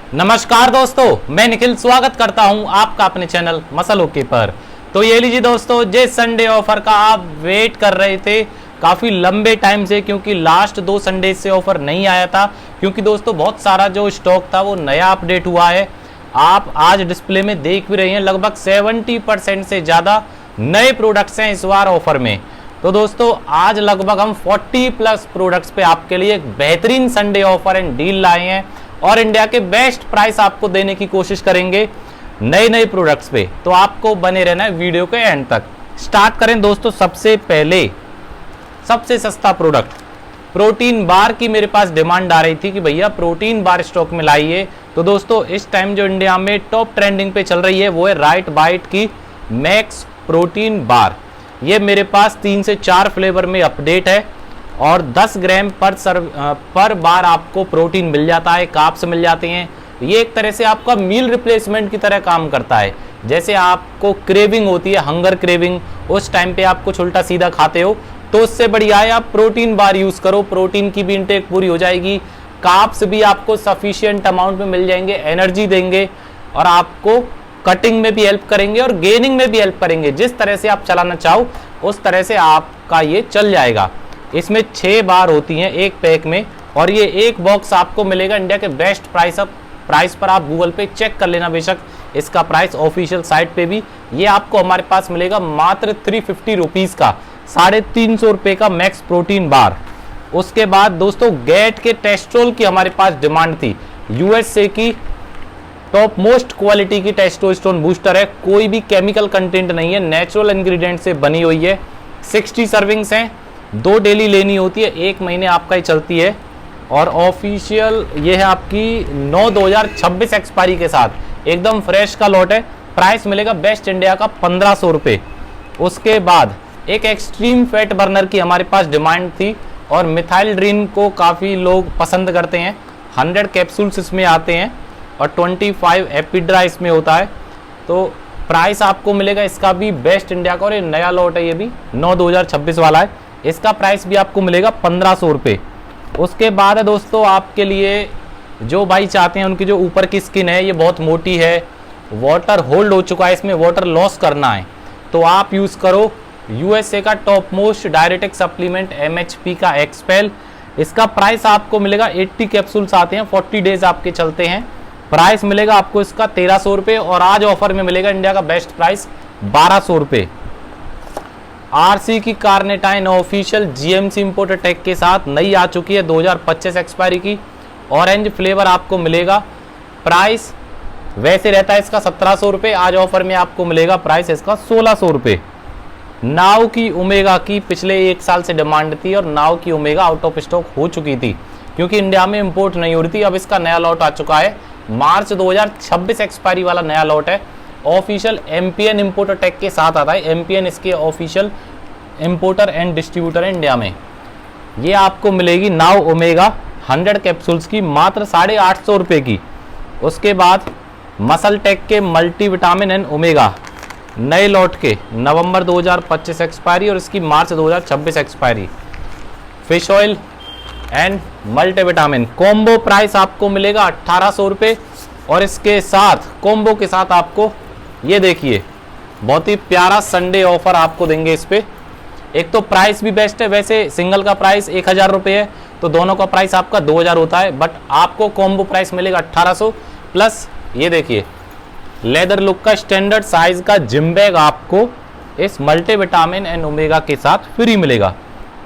नमस्कार दोस्तों, मैं निखिल स्वागत करता हूं आपका अपने चैनल मसल ओके पर। तो ये लीजिए दोस्तों, जिस संडे ऑफर का आप वेट कर रहे थे काफ़ी लंबे टाइम से, क्योंकि लास्ट 2 संडे से ऑफर नहीं आया था, क्योंकि दोस्तों बहुत सारा जो स्टॉक था वो नया अपडेट हुआ है। आप आज डिस्प्ले में देख भी रहे हैं, लगभग 70% से ज़्यादा नए प्रोडक्ट्स हैं इस बार ऑफर में। तो दोस्तों आज लगभग हम 40 प्लस प्रोडक्ट्स पे आपके लिए एक बेहतरीन संडे ऑफर एंड डील लाए हैं और इंडिया के बेस्ट प्राइस आपको देने की कोशिश करेंगे नए प्रोडक्ट्स पे। तो आपको बने रहना है वीडियो के एंड तक। स्टार्ट करें दोस्तों, सबसे पहले सबसे सस्ता प्रोडक्ट प्रोटीन बार की मेरे पास डिमांड आ रही थी कि भैया प्रोटीन बार स्टॉक में लाइए। तो दोस्तों इस टाइम जो इंडिया में टॉप ट्रेंडिंग पे चल रही है वो है राइट बाइट की मैक्स प्रोटीन बार। ये मेरे पास 3 से 4 फ्लेवर में अपडेट है और 10 ग्राम पर बार आपको प्रोटीन मिल जाता है, कार्ब्स मिल जाते हैं। ये एक तरह से आपका मील रिप्लेसमेंट की तरह काम करता है। जैसे आपको क्रेविंग होती है, हंगर क्रेविंग, उस टाइम पे आप कुछ उल्टा सीधा खाते हो, तो उससे बढ़िया है आप प्रोटीन बार यूज़ करो। प्रोटीन की भी इंटेक पूरी हो जाएगी, कार्ब्स भी आपको सफिशिएंट अमाउंट में मिल जाएंगे, एनर्जी देंगे और आपको कटिंग में भी हेल्प करेंगे और गेनिंग में भी हेल्प करेंगे। जिस तरह से आप चलाना चाहो उस तरह से आपका ये चल जाएगा। इसमें 6 बार होती हैं एक पैक में और ये एक बॉक्स आपको मिलेगा इंडिया के बेस्ट प्राइस पर। आप गूगल पे चेक कर लेना, बेशक इसका प्राइस ऑफिशियल साइट पे भी। ये आपको हमारे पास मिलेगा मात्र 350 रुपीज़ का, 350 रुपये का मैक्स प्रोटीन बार। उसके बाद दोस्तों गेट के टेस्ट्रोल की हमारे पास डिमांड थी। यूएसए की टॉप मोस्ट क्वालिटी की टेस्टोस्टेरोन बूस्टर है, कोई भी केमिकल कंटेंट नहीं है, नेचुरल इंग्रेडिएंट से बनी हुई है। 60 सर्विंग्स हैं, 2 डेली लेनी होती है, 1 महीने आपका ही चलती है और ऑफिशियल ये है आपकी 9/2026 एक्सपायरी के साथ, एकदम फ्रेश का लॉट है। प्राइस मिलेगा बेस्ट इंडिया का 1500 रुपये। उसके बाद एक एक्सट्रीम फैट बर्नर की हमारे पास डिमांड थी और मिथाइलड्रीन को काफ़ी लोग पसंद करते हैं। 100 कैप्सूल्स इसमें आते हैं और 25 एपिड्रा इसमें होता है। तो प्राइस आपको मिलेगा इसका भी बेस्ट इंडिया का, और ये नया लॉट है, ये भी 9/2026 वाला है। इसका प्राइस भी आपको मिलेगा 1500 रुपये। उसके बाद है दोस्तों आपके लिए जो भाई चाहते हैं, उनकी जो ऊपर की स्किन है ये बहुत मोटी है, वाटर होल्ड हो चुका है, इसमें वाटर लॉस करना है, तो आप यूज़ करो यूएसए का टॉप मोस्ट डायरेटिक सप्लीमेंट एमएचपी का एक्सपेल। इसका प्राइस आपको मिलेगा 80 कैप्सूल्स आते हैं, 40 डेज आपके चलते हैं। प्राइस मिलेगा आपको इसका 1300 रुपये और आज ऑफर में मिलेगा इंडिया का बेस्ट प्राइस 1200 रुपये। आरसी की carnitine official GMC imported tag के साथ नई आ चुकी है, 2025 एक्सपायरी की। ऑरेंज फ्लेवर आपको मिलेगा, प्राइस वैसे रहता है इसका 1700 रुपये, आज ऑफर में आपको मिलेगा प्राइस इसका 1600 रुपये। नाउ की ओमेगा की पिछले 1 साल से डिमांड थी और नाउ की ओमेगा आउट ऑफ स्टॉक हो चुकी थी क्योंकि इंडिया में इंपोर्ट नहीं हो रही थी। अब इसका नया लॉट आ चुका है, मार्च 2026 एक्सपायरी वाला नया लॉट है। ऑफिशियल एमपीएन इंपोर्टर टैग के साथ आता है, एमपीएन इसके ऑफिशियल इंपोर्टर एंड डिस्ट्रीब्यूटर है इंडिया में। ये आपको मिलेगी नाउ ओमेगा 100 कैप्सूल्स की मात्र 850 रुपये की। उसके बाद मसल टेक के मल्टीविटामिन एंड ओमेगा नए लॉट के नवंबर 2025 एक्सपायरी और इसकी मार्च 2026 expiry. Fish oil and multivitamin combo price आपको मिलेगा 1800 रुपये और इसके साथ कॉम्बो के साथ आपको ये देखिए बहुत ही प्यारा संडे ऑफर आपको देंगे इस पे। एक तो प्राइस भी बेस्ट है, वैसे सिंगल का प्राइस 1000 रुपये है तो दोनों का प्राइस आपका 2000 होता है, बट आपको कॉम्बो प्राइस मिलेगा 1800 प्लस ये देखिए लेदर लुक का स्टैंडर्ड साइज का जिम बैग आपको इस मल्टीविटामिन एंड ओमेगा के साथ फ्री मिलेगा।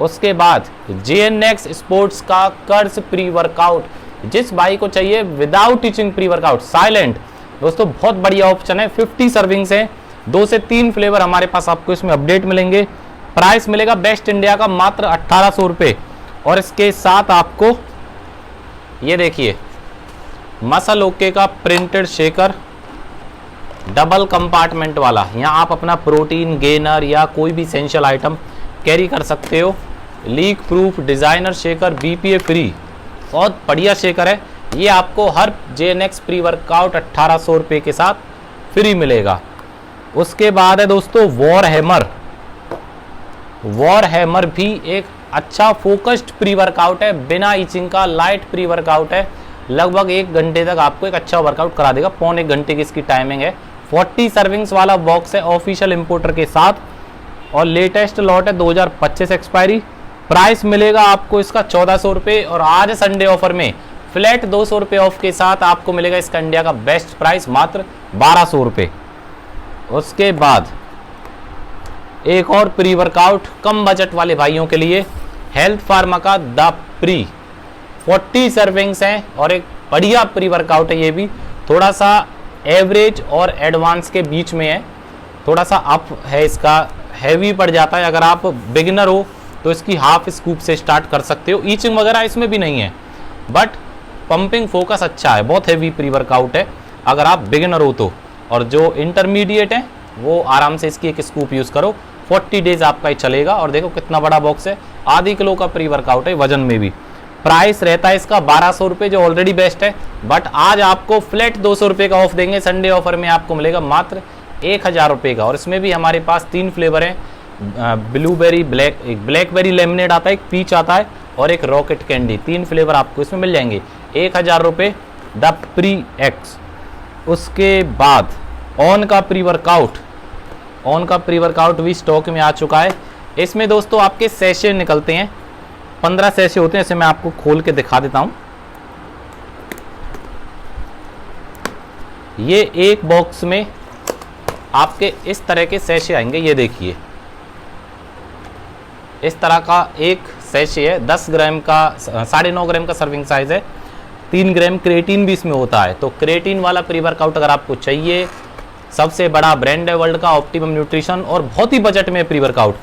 उसके बाद JNX स्पोर्ट्स का कर्स प्री वर्कआउट, जिस भाई को चाहिए without teaching pre workout silent, दोस्तों बहुत बढ़िया ऑप्शन है। 50 सर्विंग्स हैं, 2 से 3 फ्लेवर हमारे पास आपको इसमें अपडेट मिलेंगे। प्राइस मिलेगा बेस्ट इंडिया का मात्र 1800 रुपये और इसके साथ आपको ये देखिए मसल ओके का प्रिंटेड शेकर डबल कंपार्टमेंट वाला। यहाँ आप अपना प्रोटीन गेनर या कोई भी एसेंशियल आइटम कैरी कर सकते हो। Leak proof designer shaker BPA free, बहुत बढ़िया शेकर है। ये आपको हर JNX प्री वर्कआउट 1800 रुपये के साथ फ्री मिलेगा। उसके बाद है दोस्तों वॉर हैमर भी एक अच्छा फोकस्ड प्री वर्कआउट है, बिना इचिंग का लाइट प्री वर्कआउट है। लगभग 1 घंटे तक आपको एक अच्छा वर्कआउट करा देगा। पौने 1 घंटे की इसकी टाइमिंग है। 40 सर्विंग्स वाला बॉक्स है ऑफिशियल इंपोर्टर के साथ और लेटेस्ट लॉट है 2025 एक्सपायरी। प्राइस मिलेगा आपको इसका 1400 रुपये और आज संडे ऑफर में फ्लैट 200 रुपये ऑफ के साथ आपको मिलेगा इसका इंडिया का बेस्ट प्राइस मात्र 1200 रुपये। उसके बाद एक और प्री वर्कआउट कम बजट वाले भाइयों के लिए हेल्थ फार्मा का द प्री 40 सर्विंग्स हैं और एक बढ़िया प्री वर्कआउट है। ये भी थोड़ा सा एवरेज और एडवांस के बीच में है, थोड़ा सा अप है, इसका हैवी पड़ जाता है। अगर आप बिगिनर हो तो इसकी हाफ स्कूप से स्टार्ट कर सकते हो। ईचिंग वगैरह इसमें भी नहीं है बट पंपिंग फोकस अच्छा है। बहुत हैवी प्री वर्कआउट है अगर आप बिगिनर हो तो, और जो इंटरमीडिएट है वो आराम से इसकी एक स्कूप यूज़ करो। 40 डेज आपका ही चलेगा। और देखो कितना बड़ा बॉक्स है, आधी किलो का प्री वर्कआउट है वजन में भी। प्राइस रहता है इसका 1200 रुपये जो ऑलरेडी बेस्ट है, बट आज आपको फ्लैट 200 रुपये का ऑफ देंगे। संडे ऑफर में आपको मिलेगा मात्र 1000 रुपये का। और इसमें भी हमारे पास 3 फ्लेवर हैं, ब्लूबेरी ब्लैक, एक ब्लैकबेरी लेमनेड आता है, एक पीच आता है और एक रॉकेट कैंडी। 3 फ्लेवर आपको इसमें मिल जाएंगे। 1000 रुपये द प्री एक्स। उसके बाद ऑन का प्री वर्कआउट भी स्टॉक में आ चुका है। इसमें दोस्तों आपके सेशे निकलते हैं, 15 सेशे होते हैं। इसे मैं आपको खोल के दिखा देता हूं। ये एक बॉक्स में आपके इस तरह के सेशे आएंगे। ये देखिए इस तरह का एक सेशे है, 10 ग्राम का, 9.5 ग्राम का सर्विंग साइज है। 3 ग्राम क्रेटीन भी इसमें होता है। तो क्रेटीन वाला प्री वर्कआउट अगर आपको चाहिए, सबसे बड़ा ब्रांड है वर्ल्ड का ऑप्टिमम न्यूट्रिशन और बहुत ही बजट में प्री वर्कआउट।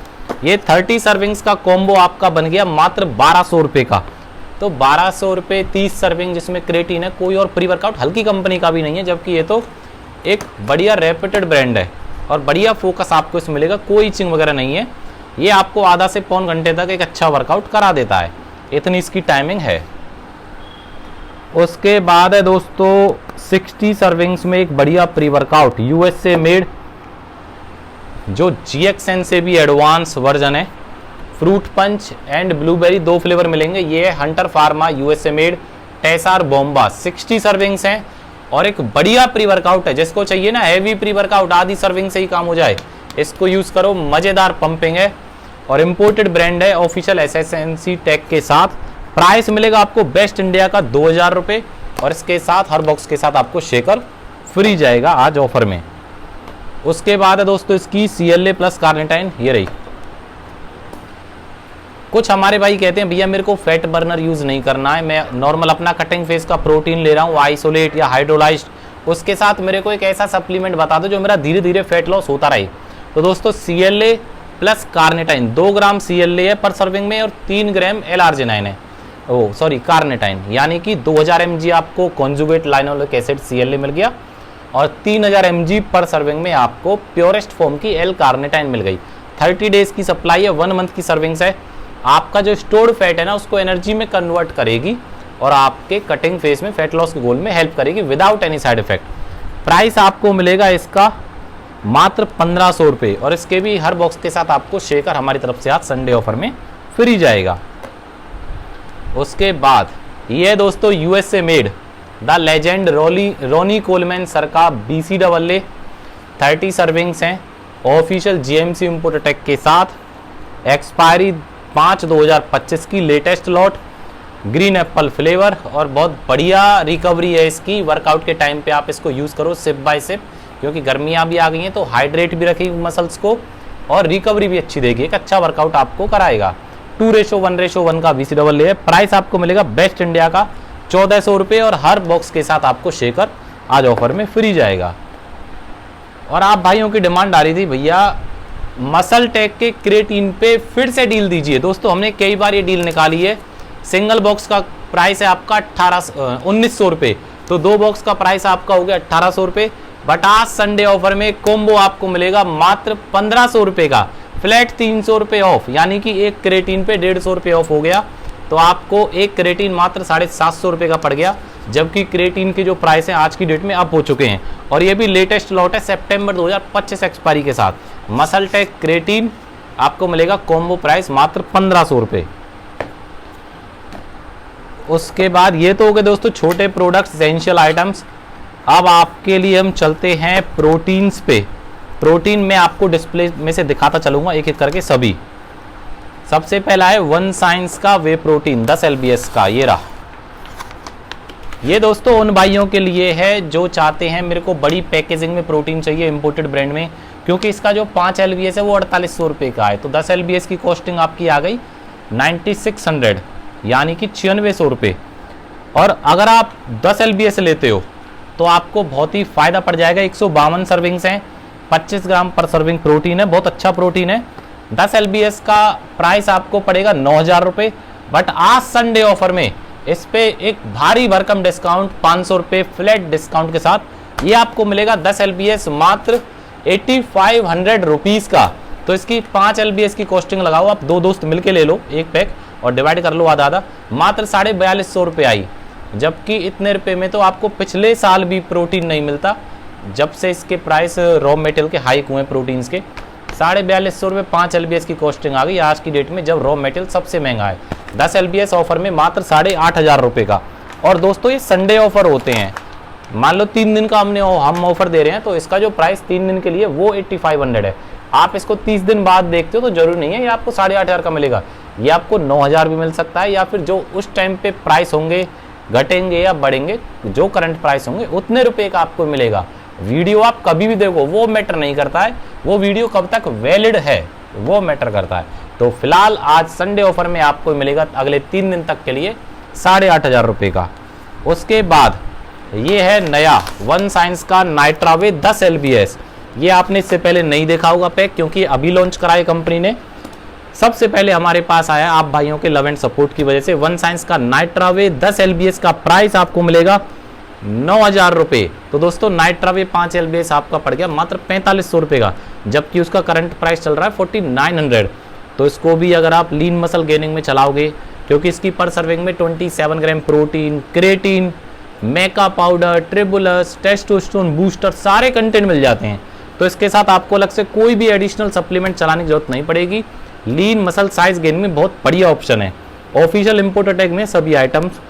ये 30 सर्विंग्स का कॉम्बो आपका बन गया मात्र 1200 रुपये का। तो 1200 रुपये 30 सर्विंग जिसमें क्रेटीन है। कोई और प्री वर्कआउट हल्की कंपनी का भी नहीं है, जबकि ये तो एक बढ़िया रेप्यूटेड ब्रांड है और बढ़िया फोकस आपको इसमें मिलेगा। कोई ईचिंग वगैरह नहीं है। ये आपको आधा से पौन घंटे तक एक अच्छा वर्कआउट करा देता है, इतनी इसकी टाइमिंग है। उसके बाद है दोस्तों 60 सर्विंग्स में एक बढ़िया प्री वर्कआउट यूएसए मेड, जो GXN से भी एडवांस वर्जन है। Fruit punch and blueberry 2 flavour मिलेंगे। ये है Hunter Pharma USA made Tsar Bomba. 60 servings हैं और एक बढ़िया प्री वर्कआउट है। जिसको चाहिए ना हैवी प्री वर्कआउट, आधी सर्विंग से ही काम हो जाए, इसको यूज़ करो। मज़ेदार पंपिंग है और इम्पोर्टेड ब्रांड है ऑफिशियल SSNC टैग के साथ। प्राइस मिलेगा आपको बेस्ट इंडिया का 2000 रुपये और इसके साथ हर बॉक्स के साथ आपको शेकर फ्री जाएगा आज ऑफर में। उसके बाद है दोस्तों इसकी CLA प्लस कार्निटाइन। ये रही। कुछ हमारे भाई कहते हैं भैया मेरे को फैट बर्नर यूज़ नहीं करना है, मैं नॉर्मल अपना कटिंग फेस का प्रोटीन ले रहा हूँ, आइसोलेट या हाइड्रोलाइज्ड, उसके साथ मेरे को एक ऐसा सप्लीमेंट बता दो जो मेरा धीरे धीरे फैट लॉस होता रहे। तो दोस्तों CLA प्लस कार्निटाइन 2 ग्राम CLA है पर सर्विंग में और 3 ग्राम L-आर्जिनाइन है, कार्निटाइन, यानी कि 2000 mg आपको कॉन्जुगेट लाइनोलिक एसिड CLA मिल गया और 3000 mg पर सर्विंग में आपको प्योरेस्ट फॉर्म की L-कार्निटाइन मिल गई। 30 डेज की सप्लाई है, 1 मंथ की सर्विंग्स है। आपका जो स्टोर्ड फैट है ना उसको एनर्जी में कन्वर्ट करेगी और आपके कटिंग फेस में फैट लॉस के गोल में हेल्प करेगी without any side effect. Price आपको मिलेगा इसका मात्र 1500 रुपये और इसके भी हर बॉक्स के साथ आपको शेकर हमारी तरफ से आज संडे ऑफर में फ्री जाएगा। उसके बाद ये दोस्तों USA made the legend Ronnie Coleman sir का BCAA 30 सर्विंग्स हैं ऑफिशियल GMC इंपोर्टर टैग के साथ। एक्सपायरी 5/2025 की latest lot, green apple flavour और बहुत बढ़िया रिकवरी है इसकी। वर्कआउट के टाइम पे आप इसको यूज़ करो सिप बाय सिप, क्योंकि गर्मियाँ भी आ गई हैं तो हाइड्रेट भी रखेगी मसल्स को और रिकवरी भी अच्छी देगी। एक अच्छा वर्कआउट आपको कराएगा। 2:1:1 का BCAA है। प्राइस आपको मिलेगा बेस्ट इंडिया का 1400 रुपये और हर बॉक्स के साथ आपको शेकर आज ऑफर में फ्री जाएगा। और आप भाइयों की डिमांड आ रही थी भैया मसल टेक के क्रेटीन पे फिर से डील दीजिए। दोस्तों हमने कई बार ये डील निकाली है। सिंगल बॉक्स का प्राइस है आपका 1900 रुपये, तो 2 बॉक्स का प्राइस आपका हो गया 1800 रुपये। बट आज संडे ऑफर में कॉम्बो आपको मिलेगा मात्र 1500 रुपये का, फ्लैट 300 रुपये ऑफ, यानी कि एक क्रेटीन पे 150 रुपये ऑफ हो गया। तो आपको एक क्रेटीन मात्र 750 रुपये का पड़ गया, जबकि क्रेटीन के जो प्राइस हैं आज की डेट में अप हो चुके हैं। और ये भी लेटेस्ट लॉट है सितंबर 2025 एक्सपायरी के साथ। मसल टेक क्रेटीन आपको मिलेगा कॉम्बो प्राइस मात्र 1500 रुपये। उसके बाद ये तो हो गए दोस्तों छोटे प्रोडक्ट्स, एसेंशियल आइटम्स। अब आपके लिए हम चलते हैं प्रोटीन्स पे। प्रोटीन में आपको डिस्प्ले में से दिखाता चलूंगा एक एक करके सभी। सबसे पहला है वन साइंस का वे प्रोटीन 10 LBS का, ये रहा। ये दोस्तों उन भाइयों के लिए है जो चाहते हैं मेरे को बड़ी पैकेजिंग में प्रोटीन चाहिए इंपोर्टेड ब्रांड में, क्योंकि इसका जो 5 LBS है वो 4800 रुपये का है। तो 10 LBS की कॉस्टिंग आपकी आ गई 9600, यानी कि 9600 रुपये। और अगर आप 10 LBS लेते हो तो आपको बहुत ही फ़ायदा पड़ जाएगा। 152 सर्विंग्स हैं, 25 ग्राम पर सर्विंग प्रोटीन है, बहुत अच्छा प्रोटीन है। 10 LBS का प्राइस आपको पड़ेगा 9000 रुपये, बट आज संडे ऑफर में इस पे एक भारी भरकम डिस्काउंट 500 रुपये फ्लैट डिस्काउंट के साथ ये आपको मिलेगा 10 LBS मात्र 8500 रुपीज़ का। तो इसकी 5 LBS की कॉस्टिंग लगाओ, आप 2 दोस्त मिलके ले लो एक पैक और डिवाइड कर लो आधा आधा, मात्र 4250 रुपये आई। जबकि इतने रुपए में तो आपको पिछले साल भी प्रोटीन नहीं मिलता, जब से इसके प्राइस रॉ मटेरियल के हाइक हुए प्रोटीन्स के। 4250 रुपये 5 LBS की कॉस्टिंग आ गई आज की डेट में, जब रॉ मटेरियल सबसे महंगा है। 10 LBS ऑफर में मात्र 8500 रुपये का। और दोस्तों ये संडे ऑफर होते हैं, मान लो 3 दिन का हम ऑफर दे रहे हैं, तो इसका जो प्राइस 3 दिन के लिए वो 8500 है। आप इसको 30 दिन बाद देखते हो तो जरूरी नहीं है ये आपको 8500 का मिलेगा, ये आपको 9000 भी मिल सकता है, या फिर जो उस टाइम पे प्राइस होंगे घटेंगे या बढ़ेंगे, जो करंट प्राइस होंगे उतने रुपए का आपको मिलेगा। वीडियो आप कभी भी देखो वो मैटर नहीं करता है, वो वीडियो कब तक वैलिड है वो मैटर करता है। तो फिलहाल आज संडे ऑफर में आपको मिलेगा अगले 3 दिन तक के लिए 8500 रुपये का। उसके बाद ये है नया वन साइंस का नाइट्रावे 10 LBS। ये आपने इससे पहले नहीं देखा होगा पैक, क्योंकि अभी लॉन्च कराया कंपनी ने, सबसे पहले हमारे पास आया आप भाइयों के लव एंड सपोर्ट की वजह से। वन साइंस का नाइट्रावे 10 LBS का प्राइस आपको मिलेगा 9000 रुपये। तो दोस्तों नाइट्रावे 5 LBS आपका पड़ गया मात्र 4500 रुपये का, जबकि उसका करंट प्राइस चल रहा है 4900। तो इसको भी अगर आप लीन मसल गेनिंग में चलाओगे, क्योंकि इसकी पर सर्विंग में 27 ग्राम प्रोटीन, क्रेटीन, मेका पाउडर, ट्रिबुलस, टेस्टोस्टेरोन बूस्टर सारे कंटेंट मिल जाते हैं। तो इसके साथ आपको अलग से कोई भी एडिशनल सप्लीमेंट चलाने की जरूरत नहीं पड़ेगी। लीन मसल साइज गेन में बहुत बढ़िया ऑप्शन है। ऑफिशियल इंपोर्टर टैग में सभी आइटम्स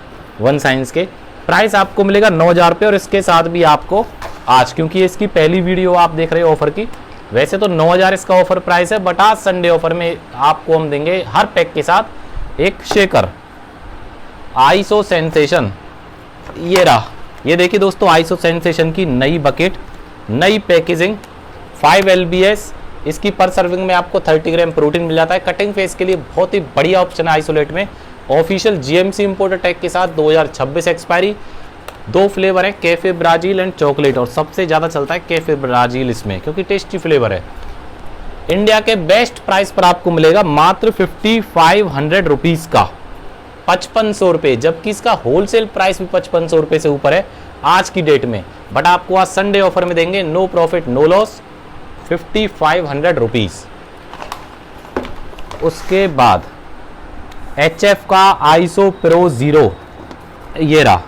वन साइंस के। प्राइस आपको मिलेगा 9000 रुपये। और इसके साथ भी आपको आज, क्योंकि इसकी पहली वीडियो आप देख रहे हो ऑफर की, वैसे तो 9000 इसका ऑफर प्राइस है, बट आज संडे ऑफर में आपको हम देंगे हर पैक के साथ एक शेकर आइसो सेंसेशन। ये रहा, ये देखिए दोस्तों आइसो सेंसेशन की नई बकेट, नई पैकेजिंग 5 LBS। इसकी पर सर्विंग में आपको 30 ग्राम प्रोटीन मिल जाता है। कटिंग फेस के लिए बहुत ही बढ़िया ऑप्शन है आइसोलेट में। ऑफिशियल GMC इंपोर्टर टैग के साथ 2026 एक्सपायरी। 2 फ्लेवर है, कैफे ब्राजील एंड चॉकलेट, और सबसे ज़्यादा चलता है कैफे ब्राजील इसमें, क्योंकि टेस्टी फ्लेवर है। इंडिया के बेस्ट प्राइस पर आपको मिलेगा मात्र 5500 रुपीज़ का, 5500 रुपये, जबकि इसका होलसेल प्राइस भी 5500 रुपये से ऊपर है आज की डेट में। बट आपको आज संडे ऑफर में देंगे no profit no loss 5500 rupees. उसके बाद HF का आइसो प्रो 0, ये रहा।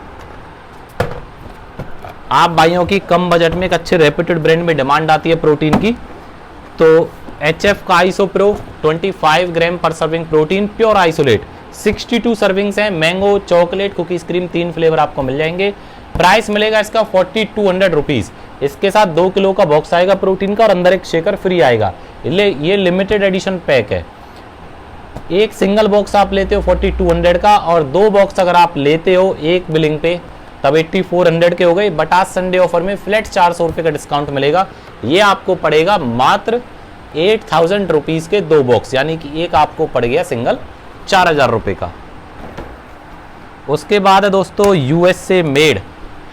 आप भाइयों की कम बजट में एक अच्छे रेप्यूटेड ब्रांड में डिमांड आती है प्रोटीन की, तो HF का iso pro 25 gram per serving protein, pure isolate, 62 servings हैं। Mango, chocolate, cookies cream 3 flavour आपको मिल जाएंगे। प्राइस मिलेगा इसका 4200 रुपीज़। इसके साथ 2 किलो का बॉक्स आएगा प्रोटीन का और अंदर एक शेकर फ्री आएगा। ये लिमिटेड एडिशन पैक है। एक सिंगल बॉक्स आप लेते हो 4200 का, और 2 बॉक्स अगर आप लेते हो एक बिलिंग पे तब 8400 के हो गए। बट आज संडे ऑफर में फ्लैट 400 रुपये का डिस्काउंट मिलेगा। ये आपको पड़ेगा मात्र 8000 रुपीज़ के 2 बॉक्स, यानी कि एक आपको पड़ गया सिंगल 4000 रुपये का। उसके बाद है दोस्तों USA मेड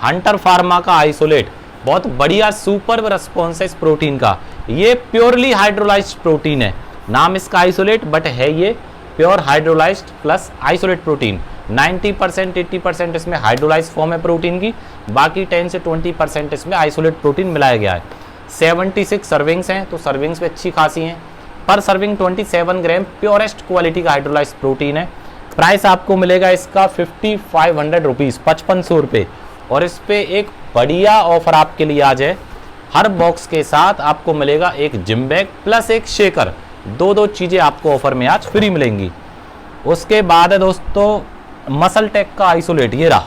हंटर फार्मा का आइसोलेट, बहुत बढ़िया सुपर रिस्पॉन्स है इस प्रोटीन का। ये प्योरली हाइड्रोलाइज्ड प्रोटीन है, नाम इसका आइसोलेट, बट है ये pure hydrolysed plus isolate protein. 90% 80% इसमें हाइड्रोलाइज्ड फॉर्म है प्रोटीन की, बाकी 10 से 20% इसमें आइसोलेट प्रोटीन मिलाया गया है। 76 सर्विंग्स हैं, तो सर्विंग्स में अच्छी खासी हैं। पर सर्विंग 27 ग्राम प्योरेस्ट क्वालिटी का हाइड्रोलाइज्ड प्रोटीन है। प्राइस आपको मिलेगा इसका 5500 रुपीज़, 5500 रुपये। और इस पे एक बढ़िया ऑफर आपके लिए आज है, हर बॉक्स के साथ आपको मिलेगा एक जिम बैग प्लस एक शेकर, 2 चीज़ें आपको ऑफर में आज फ्री मिलेंगी। उसके बाद है दोस्तों मसल टेक का आइसोलेट, ये रहा,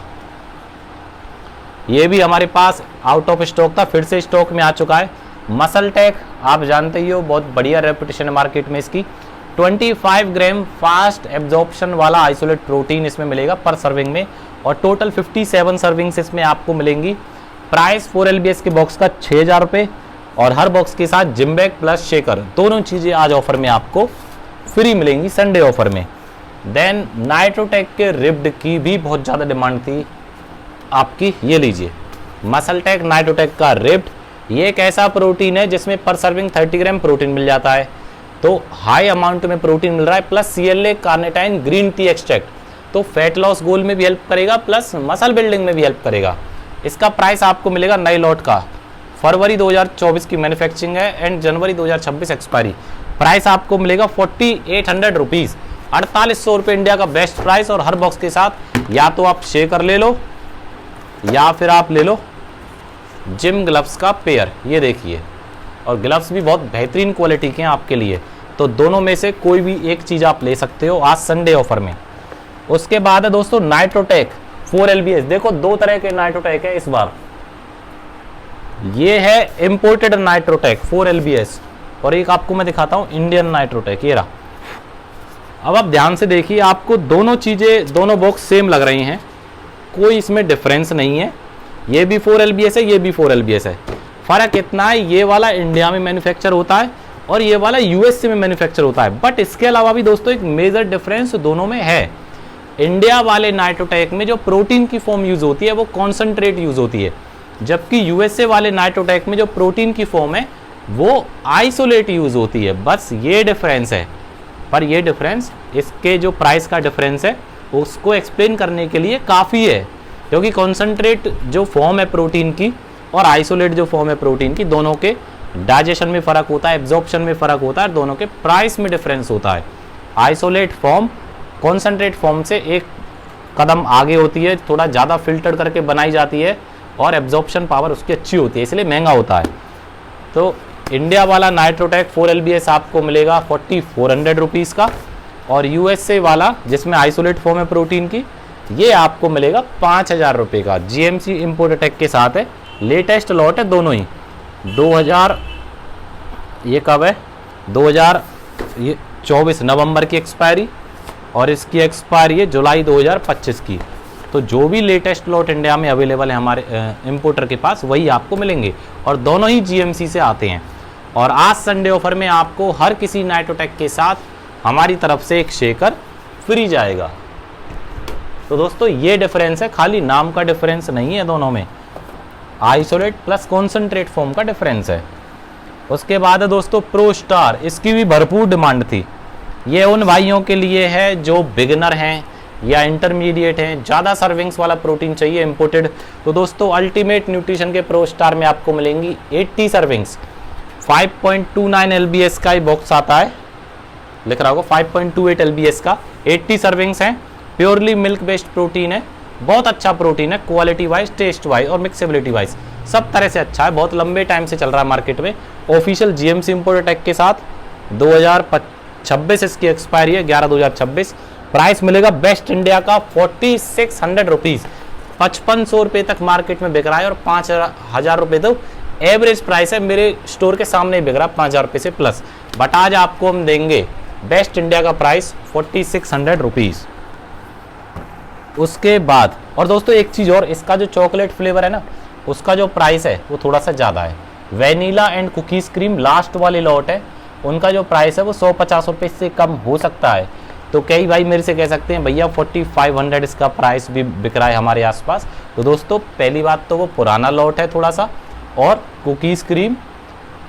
ये भी हमारे पास आउट ऑफ स्टॉक था, फिर से स्टॉक में आ चुका है। मसल टेक आप जानते ही हो, बहुत बढ़िया रेपुटेशन है मार्केट में इसकी। 25 ग्राम फास्ट एब्जॉर्प्शन वाला आइसोलेट प्रोटीन इसमें मिलेगा पर सर्विंग में, और टोटल 57 सर्विंग्स इसमें आपको मिलेंगी। प्राइस 4 LBS के बॉक्स का 6,000 रुपये, और हर बॉक्स के साथ जिम बैग प्लस शेकर दोनों चीज़ें आज ऑफर में आपको फ्री मिलेंगी संडे ऑफर में। देन नाइट्रोटेक के रिब्ड की भी बहुत ज़्यादा डिमांड थी आपकी, ये लीजिए मसल टेक नाइट्रोटेक का रिब्ड। ये एक ऐसा प्रोटीन है जिसमें पर सर्विंग 30 ग्राम प्रोटीन मिल जाता है, तो हाई अमाउंट में प्रोटीन मिल रहा है, plus CLA carnitine green tea extract, तो फैट लॉस गोल में भी हेल्प करेगा प्लस मसल बिल्डिंग में भी हेल्प करेगा। इसका प्राइस आपको मिलेगा नए लॉट का, फरवरी 2024 की मैन्युफैक्चरिंग है एंड जनवरी 2026 एक्सपायरी। प्राइस आपको मिलेगा 4800 रुपीज़, 4800 रुपये इंडिया का बेस्ट प्राइस। और हर बॉक्स के साथ या तो आप शेकर ले लो या फिर आप ले लो जिम ग्लव्स का पेयर, ये देखिए, और ग्लव्स भी बहुत बेहतरीन क्वालिटी के हैं आपके लिए, तो दोनों में से कोई भी एक चीज़ आप ले सकते हो आज संडे ऑफर में। उसके बाद है दोस्तों नाइट्रोटेक 4 LBS। देखो दो तरह के नाइट्रोटेक है इस बार, ये है इंपोर्टेड नाइट्रोटेक 4 LBS, और एक आपको मैं दिखाता हूँ इंडियन नाइट्रोटेक, ये रहा। अब आप ध्यान से देखिए, आपको दोनों चीज़ें, दोनों बॉक्स सेम लग रही हैं, कोई इसमें डिफरेंस नहीं है। ये भी 4 LBS है, ये भी 4 LBS है। फ़र्क इतना है, ये वाला इंडिया में मैन्युफैक्चर होता है और ये वाला USA में मैन्युफैक्चर होता है, बट इसके अलावा भी दोस्तों एक मेजर डिफरेंस दोनों में है। इंडिया वाले नाइट्रोटेक में जो प्रोटीन की फॉर्म यूज़ होती है वो कॉन्सेंट्रेट यूज़ होती है, जबकि USA वाले नाइट्रोटेक में जो प्रोटीन की फॉर्म है वो आइसोलेट यूज़ होती है। बस ये डिफरेंस है, पर ये डिफरेंस इसके जो प्राइस का डिफरेंस है उसको एक्सप्लेन करने के लिए काफ़ी है, क्योंकि कॉन्सेंट्रेट जो फॉर्म है प्रोटीन की और आइसोलेट जो फॉर्म है प्रोटीन की, दोनों के डाइजेशन में फ़र्क होता है, एब्जॉर्प्शन में फ़र्क होता है, दोनों के प्राइस में डिफरेंस होता है। आइसोलेट फॉर्म कॉन्सेंट्रेट फॉर्म से एक कदम आगे होती है, थोड़ा ज़्यादा फिल्टर करके बनाई जाती है और एब्जॉर्प्शन पावर उसकी अच्छी होती है, इसलिए महंगा होता है। तो इंडिया वाला नाइट्रोटेक 4 LBS आपको मिलेगा 4400 रुपीज़ का, और USA वाला जिसमें आइसोलेट फॉर्म है प्रोटीन की, ये आपको मिलेगा 5000 रुपये का। GMC इम्पोर्टेक के साथ है, लेटेस्ट लॉट है दोनों ही। 2000 ये कब है, 2024 नवंबर की एक्सपायरी, और इसकी एक्सपायरी है जुलाई 2025 की। तो जो भी लेटेस्ट लॉट इंडिया में अवेलेबल है हमारे इम्पोर्टर के पास, वही आपको मिलेंगे, और दोनों ही GMC से आते हैं। और आज संडे ऑफर में आपको हर किसी नाइट्रोटेक के साथ हमारी तरफ से एक शेकर फ्री जाएगा। तो दोस्तों ये डिफरेंस है, खाली नाम का डिफरेंस नहीं है, दोनों में आइसोलेट प्लस कॉन्सेंट्रेट फॉर्म का डिफरेंस है। उसके बाद है दोस्तों प्रो स्टार, इसकी भी भरपूर डिमांड थी। ये उन भाइयों के लिए है जो बिगिनर हैं या इंटरमीडिएट हैं, ज़्यादा सर्विंग्स वाला प्रोटीन चाहिए इम्पोर्टेड। तो दोस्तों अल्टीमेट न्यूट्रिशन के प्रो स्टार में आपको मिलेंगी 80 सर्विंग्स, 5.29 LBS का ही बॉक्स आता है, लिख रहा होगा 5.28 LBS का, 80 सर्विंग्स हैं। प्योरली मिल्क बेस्ड प्रोटीन है, बहुत अच्छा प्रोटीन है, क्वालिटी वाइज, टेस्ट वाइज और मिक्सेबिलिटी वाइज सब तरह से अच्छा है, बहुत लंबे टाइम से चल रहा है मार्केट में। ऑफिशियल GMC इम्पोर्टेक के साथ 2026 इसकी एक्सपायरी है, 11/2026। प्राइस मिलेगा बेस्ट इंडिया का 4600 रुपीज़, 5500 रुपये तक मार्केट में बिक रहा है, और 5000 रुपये तो एवरेज प्राइस है, मेरे स्टोर के सामने ही बिक रहा है 5000 रुपये से प्लस। बट आज आपको हम देंगे बेस्ट इंडिया का प्राइस 4600 रुपीज़। उसके बाद और दोस्तों एक चीज़ और, इसका जो चॉकलेट फ्लेवर है ना, उसका जो प्राइस है वो थोड़ा सा ज़्यादा है। Vanilla and cookies cream last वाले लॉट है, उनका जो प्राइस है वो 150 रुपये से कम हो सकता है। तो कई भाई मेरे से कह सकते हैं भैया 4500 इसका प्राइस भी बिक रहा है हमारे आसपास। तो दोस्तों पहली बात तो वो पुराना लॉट है थोड़ा सा, और कुकीज़ क्रीम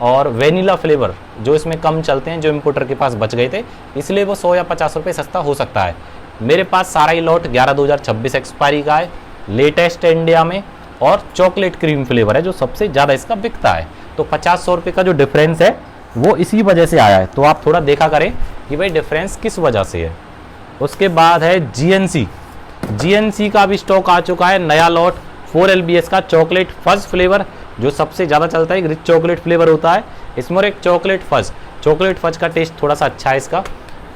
और वेनिला फ्लेवर जो इसमें कम चलते हैं, जो इम्पोर्टर के पास बच गए थे, इसलिए वो 100 या 50 रुपये सस्ता हो सकता है। मेरे पास सारा ही लॉट 11/2026 एक्सपायरी का है, लेटेस्ट है इंडिया में, और चॉकलेट क्रीम फ्लेवर है जो सबसे ज़्यादा इसका बिकता है। तो 50-100 रुपये का जो डिफरेंस है वो इसी वजह से आया है, तो आप थोड़ा देखा करें कि भाई डिफरेंस किस वजह से है। उसके बाद है GNC का भी स्टॉक आ चुका है, नया लॉट 4 LBS का चॉकलेट फज फ्लेवर जो सबसे ज़्यादा चलता है, रिच चॉकलेट फ्लेवर होता है इसमें, और एक चॉकलेट फज का टेस्ट थोड़ा सा अच्छा है इसका।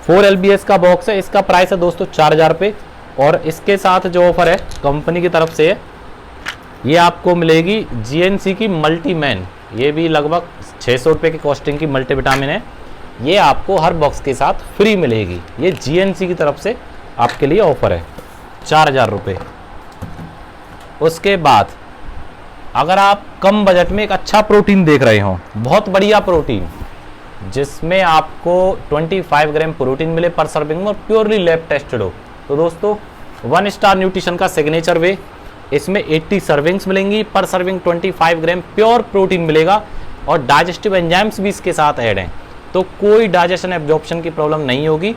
4 LBS का बॉक्स है, इसका प्राइस है दोस्तों 4000 रुपये, और इसके साथ जो ऑफर है कंपनी की तरफ से है, ये आपको मिलेगी जीएनसी की मल्टीमैन। ये भी लगभग 600 रुपये की कॉस्टिंग की मल्टीविटामिन है। ये आपको हर बॉक्स के साथ फ्री मिलेगी। ये जीएनसी की तरफ से आपके लिए ऑफर है, 4000 रुपये। उसके बाद अगर आप कम बजट में एक अच्छा प्रोटीन देख रहे हो, बहुत बढ़िया प्रोटीन जिसमें आपको 25 ग्राम प्रोटीन मिले पर सर्विंग में और प्योरली लैब टेस्टेड हो, तो दोस्तों 1 स्टार न्यूट्रिशन का सिग्नेचर वे, इसमें 80 सर्विंग्स मिलेंगी, पर सर्विंग 25 ग्राम प्योर प्रोटीन मिलेगा और डाइजेस्टिव एंजाइम्स भी इसके साथ ऐड हैं, तो कोई डाइजेशन एब्जॉर्प्शन की प्रॉब्लम नहीं होगी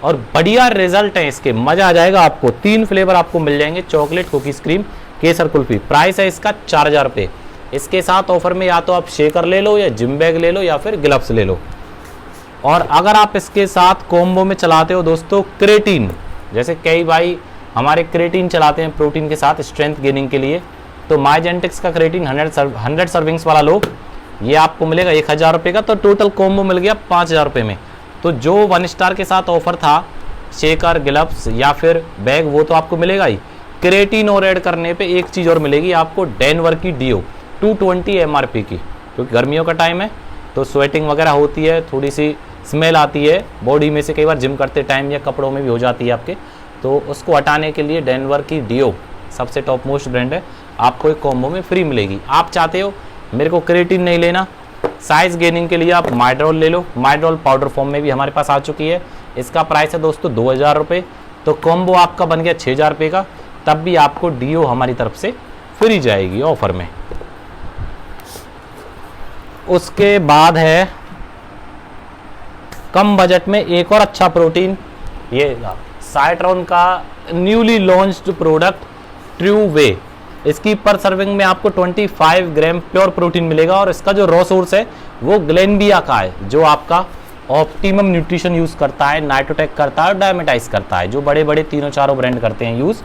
और बढ़िया रिजल्ट है इसके, मजा आ जाएगा आपको। 3 फ्लेवर आपको मिल जाएंगे, चॉकलेट, कुकीज, क्रीम, केसर, कुल्फी। प्राइस है इसका 4000 रुपये। इसके साथ ऑफर में या तो आप शेकर ले लो या जिम बैग ले लो या फिर ग्लव्स ले लो। और अगर आप इसके साथ कॉम्बो में चलाते हो दोस्तों क्रेटीन, जैसे कई भाई हमारे क्रेटीन चलाते हैं प्रोटीन के साथ स्ट्रेंथ गेनिंग के लिए, तो माइजेंटिक्स का क्रेटीन 100 सर्विंग्स वाला लो, ये आपको मिलेगा 1000 रुपये का, तो टोटल कॉम्बो मिल गया 5000 रुपये में। तो जो 1 स्टार के साथ ऑफर था शेकर, ग्लव्स या फिर बैग, वो तो आपको मिलेगा ही। क्रेटीन और ऐड करने पे एक चीज़ और मिलेगी आपको, डेनवर की डीओ 220 MRP की, क्योंकि गर्मियों का टाइम है तो स्वेटिंग वगैरह होती है, थोड़ी सी स्मेल आती है बॉडी में से, कई बार जिम करते टाइम या कपड़ों में भी हो जाती है आपके, तो उसको हटाने के लिए डेनवर की डीओ सबसे टॉप मोस्ट ब्रांड है, आपको एक कॉम्बो में फ्री मिलेगी। आप चाहते हो मेरे को क्रेटीन नहीं लेना, साइज गेनिंग के लिए आप माइड्रोल ले लो, माइड्रोल पाउडर फॉर्म में भी हमारे पास आ चुकी है। इसका प्राइस है दोस्तों 2000 रुपये, तो कॉम्बो आपका बन गया 6000 रुपये का, तब भी आपको डीओ हमारी तरफ से फ्री जाएगी ऑफर में। उसके बाद है कम बजट में एक और अच्छा प्रोटीन, ये साइट्रॉन का न्यूली लॉन्च्ड प्रोडक्ट ट्रू वे। इसकी पर सर्विंग में आपको 25 ग्राम प्योर प्रोटीन मिलेगा और इसका जो रॉ सोर्स है वो ग्लेनबिया का है, जो आपका ऑप्टिमम न्यूट्रिशन यूज़ करता है, नाइट्रोटेक करता है और डायमेटाइज करता है, जो बड़े बड़े तीनों चारों ब्रांड करते हैं यूज़,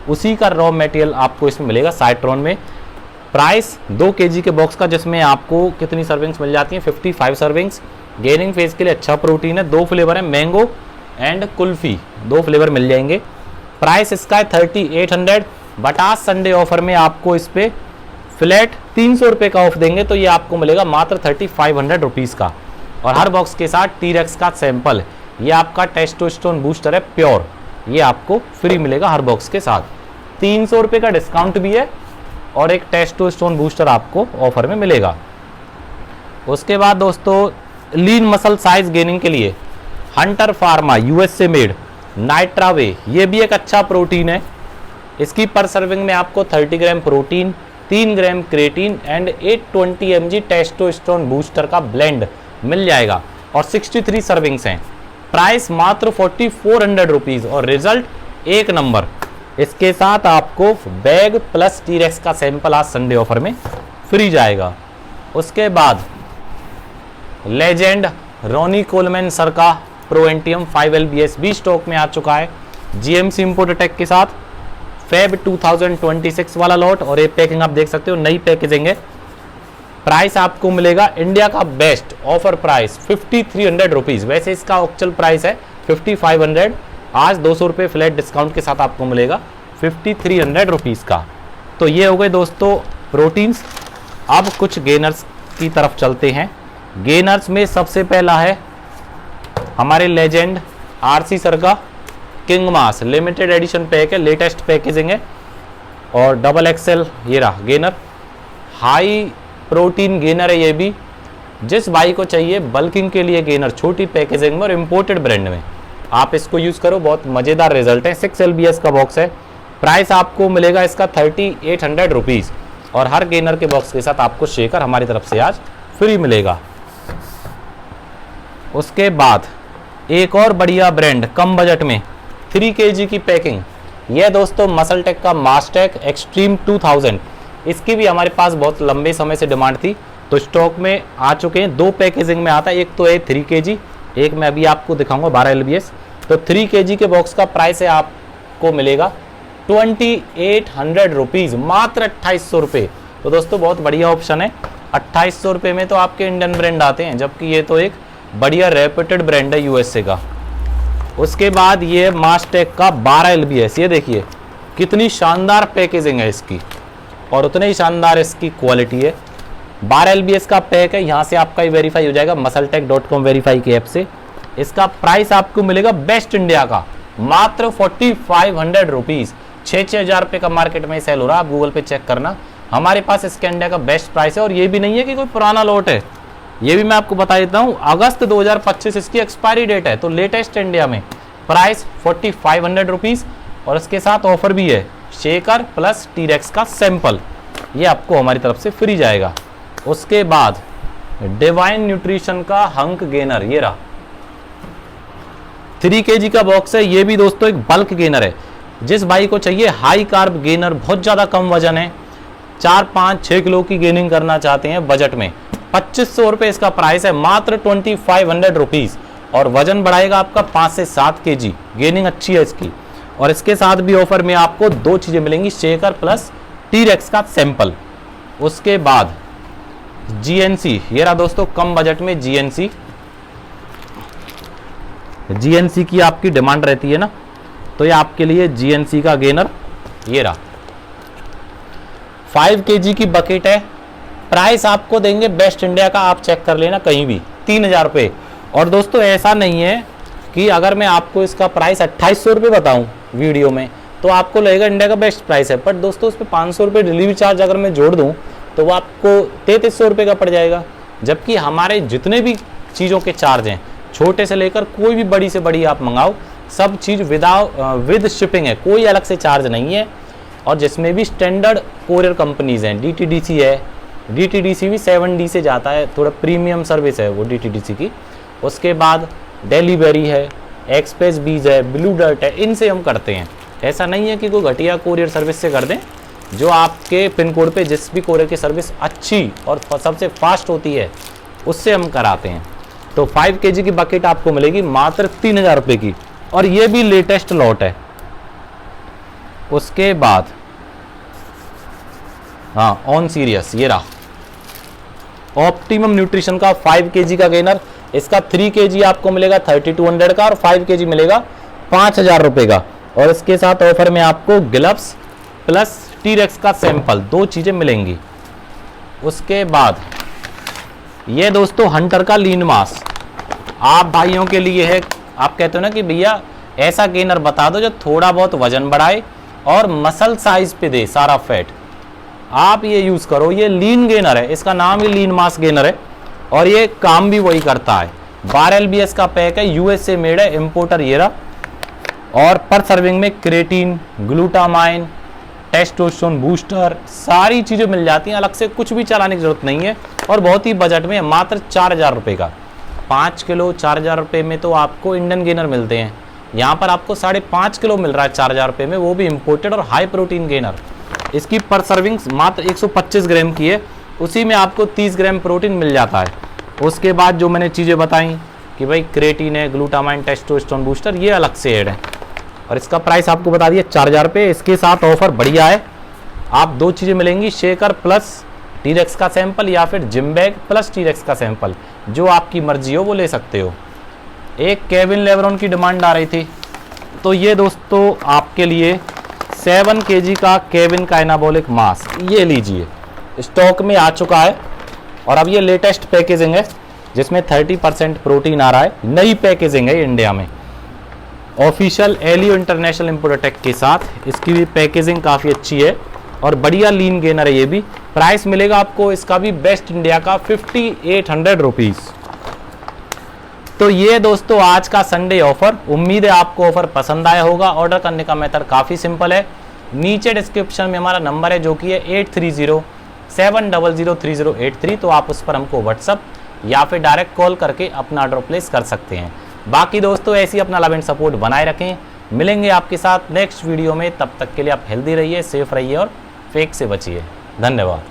उसी का रॉ मटेरियल आपको इसमें मिलेगा साइट्रॉन में। प्राइस 2 kg के बॉक्स का, जिसमें आपको कितनी सर्विंग्स मिल जाती हैं, 55 सर्विंग्स। गेनिंग फेज के लिए अच्छा प्रोटीन है। 2 फ्लेवर है, मैंगो एंड कुल्फी, 2 फ्लेवर मिल जाएंगे। प्राइस इसका है 3800, बट आज संडे ऑफर में आपको इस पर फ्लैट 300 रुपये का ऑफ देंगे, तो ये आपको मिलेगा मात्र 3500 रुपीज़ का। और हर बॉक्स के साथ टीरेक्स का सैंपल, ये आपका टेस्टोस्टेरोन बूस्टर है प्योर, ये आपको फ्री मिलेगा हर बॉक्स के साथ। 300 रुपये का डिस्काउंट भी है और एक टेस्टोस्टेरोन बूस्टर आपको ऑफर में मिलेगा। उसके बाद दोस्तों लीन मसल साइज गेनिंग के लिए हंटर फार्मा USA मेड नाइट्रावे, ये भी एक अच्छा प्रोटीन है। इसकी पर सर्विंग में आपको 30 gram protein, 3 gram creatine and 820 mg testosterone booster का ब्लेंड मिल जाएगा और 63 सर्विंग्स हैं। प्राइस मात्र 4400 रुपीज़ और रिजल्ट एक नंबर। इसके साथ आपको बैग प्लस टीरेक्स का सैंपल आज संडे ऑफर में फ्री जाएगा। उसके बाद लेजेंड रोनी कोलमैन सर का प्रोएंटियम 5 LBS भी स्टॉक में आ चुका है, GMC इंपोर्ट टेक के साथ, फेब 2026 वाला लॉट, और ये पैकिंग आप देख सकते हो, नई पैकेजिंग है। प्राइस आपको मिलेगा इंडिया का बेस्ट ऑफर प्राइस 5300 रुपीज़, वैसे इसका एक्चुअल प्राइस है 5500, आज 200 रुपये फ्लैट डिस्काउंट के साथ आपको मिलेगा 5300 रुपीज़ का। तो ये हो गए दोस्तों प्रोटीन्स। अब कुछ गेनर्स की तरफ चलते हैं। गेनर्स में सबसे पहला है हमारे लेजेंड RC सर का किंग मास लिमिटेड एडिशन पैक है, लेटेस्ट पैकेजिंग है और डबल XL ये रहा गेनर, हाई प्रोटीन गेनर है ये भी। जिस भाई को चाहिए बल्किंग के लिए गेनर छोटी पैकेजिंग में और इम्पोर्टेड ब्रांड में, आप इसको यूज़ करो, बहुत मज़ेदार रिजल्ट है। 6 LBS का बॉक्स है। प्राइस आपको मिलेगा इसका 3800 रुपीज़ और हर गेनर के बॉक्स के साथ आपको शेकर हमारी तरफ से आज फ्री मिलेगा। उसके बाद एक और बढ़िया ब्रांड कम बजट में 3 kg की पैकिंग, यह दोस्तों मसल टेक का मास्टेक एक्सट्रीम 2000, इसकी भी हमारे पास बहुत लंबे समय से डिमांड थी, तो स्टॉक में आ चुके हैं। 2 पैकेजिंग में आता है, एक तो है 3 kg, एक मैं अभी आपको दिखाऊंगा 12 LBS। तो 3 kg के बॉक्स का प्राइस है आपको मिलेगा 2800 रुपीज़, मात्र 2800 रुपये। तो दोस्तों बहुत बढ़िया ऑप्शन है। 2800 रुपये में तो आपके इंडियन ब्रांड आते हैं, जबकि ये तो एक बढ़िया रेप्यूटेड ब्रांड है USA का। उसके बाद ये मास्टेक का 12 LBS, ये देखिए कितनी शानदार पैकेजिंग है इसकी और उतने ही शानदार इसकी क्वालिटी है। 12 LBS का पैक है, यहाँ से आपका ही वेरीफाई हो जाएगा muscletech.com वेरीफाई के ऐप से। इसका प्राइस आपको मिलेगा बेस्ट इंडिया का मात्र 4500 रुपीज़। 6-6 हज़ार रुपये का मार्केट में सेल हो रहा है, आप गूगल पे चेक करना। हमारे पास इसके इंडिया का बेस्ट प्राइस है और ये भी नहीं है कि कोई पुराना लॉट है, ये भी मैं आपको बता देता हूँ। अगस्त 2025 इसकी एक्सपायरी डेट है, तो लेटेस्ट इंडिया में प्राइस 4500 रुपीज़ और इसके साथ ऑफर भी है शेकर प्लस टीरेक्स का सैंपल, ये आपको हमारी तरफ से फ्री जाएगा। उसके बाद डिवाइन न्यूट्रिशन का हंक गेनर, ये रहा 3 kg का बॉक्स है। ये भी दोस्तों एक बल्क गेनर है। जिस भाई को चाहिए हाई कार्ब गेनर, बहुत ज़्यादा कम वजन है, 4-5-6 किलो की गेनिंग करना चाहते हैं बजट में, 2500 रुपये इसका प्राइस है, मात्र 2500 रुपीज़। और वजन बढ़ाएगा आपका 5 से 7 kg, गेनिंग अच्छी है इसकी। और इसके साथ भी ऑफर में आपको 2 चीज़ें मिलेंगी, शेकर प्लस टीरेक्स का सैंपल। उसके बाद GNC, ये रहा दोस्तों कम बजट में GNC की आपकी डिमांड रहती है ना, तो ये आपके लिए GNC का गेनर, ये रहा 5 kg की बकेट है। प्राइस आपको देंगे बेस्ट इंडिया का, आप चेक कर लेना कहीं भी, 3000 रुपये। और दोस्तों ऐसा नहीं है कि अगर मैं आपको इसका प्राइस 2800 रुपये बताऊं वीडियो में तो आपको लगेगा इंडिया का बेस्ट प्राइस है, बट दोस्तों उस पर 500 रुपये डिलीवरी चार्ज अगर मैं जोड़ दूं तो वो आपको 3300 रुपये का पड़ जाएगा। जबकि हमारे जितने भी चीज़ों के चार्ज हैं, छोटे से लेकर कोई भी बड़ी से बड़ी आप मंगाओ, सब चीज़ विद शिपिंग है, कोई अलग से चार्ज नहीं है। और जिसमें भी स्टैंडर्ड कोरियर कंपनीज़ हैं, DTDC है, DTDC भी 7D से जाता है, थोड़ा प्रीमियम सर्विस है वो DTDC की। उसके बाद डिलीवरी है, एक्सप्रेस बीज है, ब्लू डर्ट है, इनसे हम करते हैं। ऐसा नहीं है कि कोई घटिया कोरियर सर्विस से कर दें, जो आपके पिन कोड पे जिस भी कोरियर की सर्विस अच्छी और सबसे फास्ट होती है उससे हम कराते हैं। तो 5 kg की बकेट आपको मिलेगी मात्र 3000 रुपये की, और ये भी लेटेस्ट लॉट है। उसके बाद हाँ ऑन सीरियस, ये रहा ऑप्टिमम न्यूट्रिशन का 5 kg का गेनर। इसका 3 kg आपको मिलेगा 3200 का और 5 kg मिलेगा 5000 रुपये का। और इसके साथ ऑफर में आपको ग्लव्स प्लस टीरेक्स का सैंपल, 2 चीज़ें मिलेंगी। उसके बाद ये दोस्तों हंटर का लीन मास, आप भाइयों के लिए है। आप कहते हो ना कि भैया ऐसा गेनर बता दो जो थोड़ा बहुत वजन बढ़ाए और मसल साइज पे दे सारा फैट, आप ये यूज़ करो। ये लीन गेनर है, इसका नाम ही लीन मास गेनर है और ये काम भी वही करता है। 12 LBS का पैक है, USA मेड है, इम्पोर्टर ये रहा। और पर सर्विंग में क्रेटीन, ग्लूटामाइन, टेस्टोस्टेरोन बूस्टर, सारी चीज़ें मिल जाती हैं, अलग से कुछ भी चलाने की जरूरत नहीं है। और बहुत ही बजट में, मात्र 4000 रुपये का 5 किलो 4000 रुपये में तो आपको इंडियन गेनर मिलते हैं। यहाँ पर आपको 5.5 किलो मिल रहा है 4000 रुपये में, वो भी इम्पोर्टेड और हाई प्रोटीन गेनर। इसकी पर सर्विंग मात्र 125 ग्राम की है, उसी में आपको 30 ग्राम प्रोटीन मिल जाता है। उसके बाद जो मैंने चीज़ें बताई कि भाई क्रेटीन है, ग्लूटामाइन, टेस्टोस्टेरोन बूस्टर, ये अलग से ऐड है। और इसका प्राइस आपको बता दिया 4000 रुपये। इसके साथ ऑफर बढ़िया है, आप 2 चीज़ें मिलेंगी, शेकर प्लस टीरेक्स का सैंपल या फिर जिम बैग प्लस टीरेक्स का सैंपल, जो आपकी मर्जी हो वो ले सकते हो। एक केविन लेब्रॉन की डिमांड आ रही थी, तो ये दोस्तों आपके लिए 7 kg का केविन का एनाबॉलिक मास्क, ये लीजिए, स्टॉक में आ चुका है। और अब ये लेटेस्ट पैकेजिंग है जिसमें 30% प्रोटीन आ रहा है, नई पैकेजिंग है इंडिया में, ऑफिशियल एलियो इंटरनेशनल इम्पोर्टेक के साथ। इसकी भी पैकेजिंग काफ़ी अच्छी है और बढ़िया लीन गेनर है ये भी। प्राइस मिलेगा आपको इसका भी बेस्ट इंडिया का 5800 रुपीज़। तो ये दोस्तों आज का संडे ऑफर, उम्मीद है आपको ऑफर पसंद आया होगा। ऑर्डर करने का मेथड काफ़ी सिंपल है, नीचे डिस्क्रिप्शन में हमारा नंबर है जो कि है 8307003083, तो आप उस पर हमको व्हाट्सअप या फिर डायरेक्ट कॉल करके अपना ऑर्डर प्लेस कर सकते हैं। बाकी दोस्तों ऐसे ही अपना लव एंड सपोर्ट बनाए रखें, मिलेंगे आपके साथ नेक्स्ट वीडियो में। तब तक के लिए आप हेल्दी रहिए, सेफ रहिए और फेक से बचिए। धन्यवाद।